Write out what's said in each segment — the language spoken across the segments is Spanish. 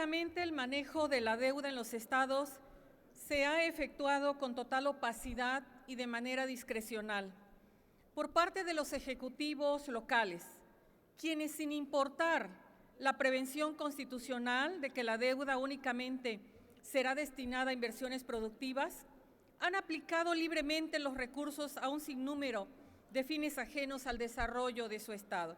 Históricamente, el manejo de la deuda en los estados se ha efectuado con total opacidad y de manera discrecional por parte de los ejecutivos locales, quienes, sin importar la prevención constitucional de que la deuda únicamente será destinada a inversiones productivas, han aplicado libremente los recursos a un sinnúmero de fines ajenos al desarrollo de su estado.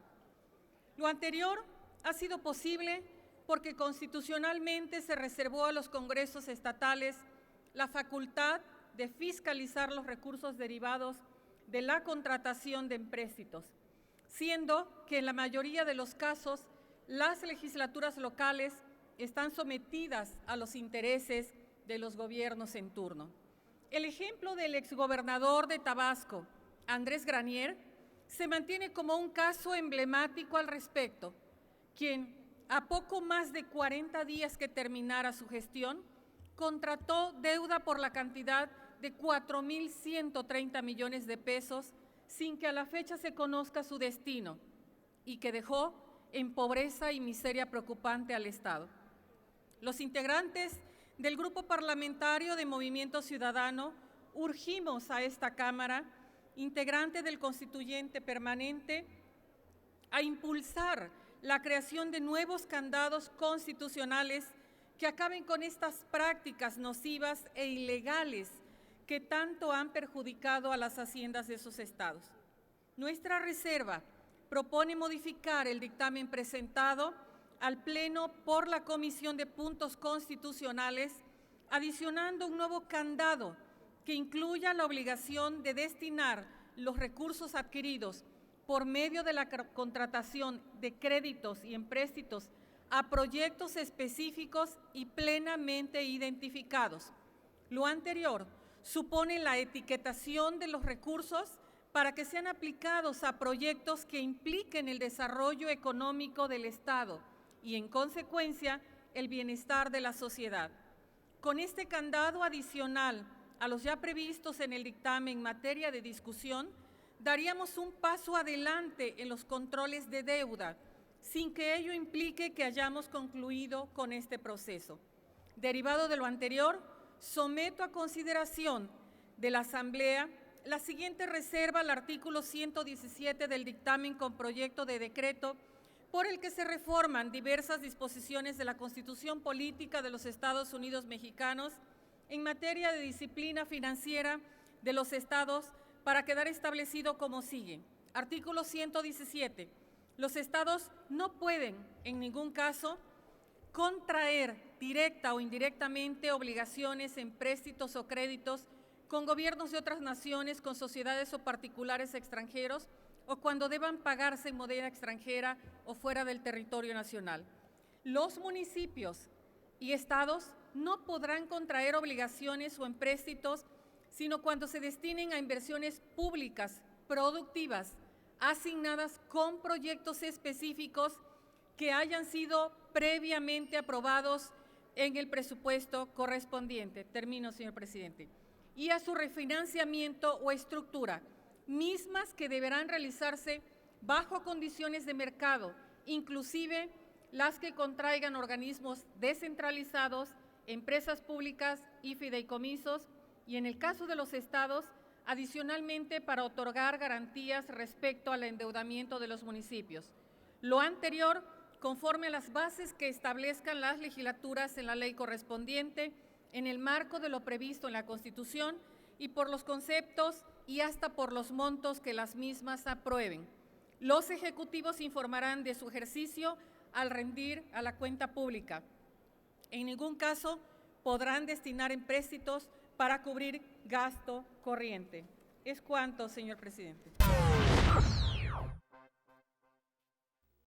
Lo anterior ha sido posible porque constitucionalmente se reservó a los congresos estatales la facultad de fiscalizar los recursos derivados de la contratación de empréstitos, siendo que en la mayoría de los casos las legislaturas locales están sometidas a los intereses de los gobiernos en turno. El ejemplo del exgobernador de Tabasco, Andrés Granier, se mantiene como un caso emblemático al respecto, quien a poco más de 40 días que terminara su gestión, contrató deuda por la cantidad de 4,130 millones de pesos sin que a la fecha se conozca su destino y que dejó en pobreza y miseria preocupante al Estado. Los integrantes del Grupo Parlamentario de Movimiento Ciudadano urgimos a esta Cámara, integrante del Constituyente Permanente, a impulsar la creación de nuevos candados constitucionales que acaben con estas prácticas nocivas e ilegales que tanto han perjudicado a las haciendas de esos estados. Nuestra reserva propone modificar el dictamen presentado al Pleno por la Comisión de Puntos Constitucionales, adicionando un nuevo candado que incluya la obligación de destinar los recursos adquiridos por medio de la contratación de créditos y empréstitos a proyectos específicos y plenamente identificados. Lo anterior supone la etiquetación de los recursos para que sean aplicados a proyectos que impliquen el desarrollo económico del Estado y, en consecuencia, el bienestar de la sociedad. Con este candado adicional a los ya previstos en el dictamen en materia de discusión, daríamos un paso adelante en los controles de deuda, sin que ello implique que hayamos concluido con este proceso. Derivado de lo anterior, someto a consideración de la Asamblea la siguiente reserva al artículo 117 del dictamen con proyecto de decreto por el que se reforman diversas disposiciones de la Constitución Política de los Estados Unidos Mexicanos en materia de disciplina financiera de los estados, para quedar establecido como sigue. Artículo 117. Los estados no pueden, en ningún caso, contraer directa o indirectamente obligaciones, empréstitos o créditos con gobiernos de otras naciones, con sociedades o particulares extranjeros, o cuando deban pagarse en moneda extranjera o fuera del territorio nacional. Los municipios y estados no podrán contraer obligaciones o empréstitos sino cuando se destinen a inversiones públicas, productivas, asignadas con proyectos específicos que hayan sido previamente aprobados en el presupuesto correspondiente. Termino, señor presidente. Y a su refinanciamiento o estructura, mismas que deberán realizarse bajo condiciones de mercado, inclusive las que contraigan organismos descentralizados, empresas públicas y fideicomisos, y en el caso de los estados, adicionalmente para otorgar garantías respecto al endeudamiento de los municipios. Lo anterior, conforme a las bases que establezcan las legislaturas en la ley correspondiente, en el marco de lo previsto en la Constitución y por los conceptos y hasta por los montos que las mismas aprueben. Los ejecutivos informarán de su ejercicio al rendir a la cuenta pública. En ningún caso podrán destinar empréstitos para cubrir gasto corriente. Es cuanto, señor presidente.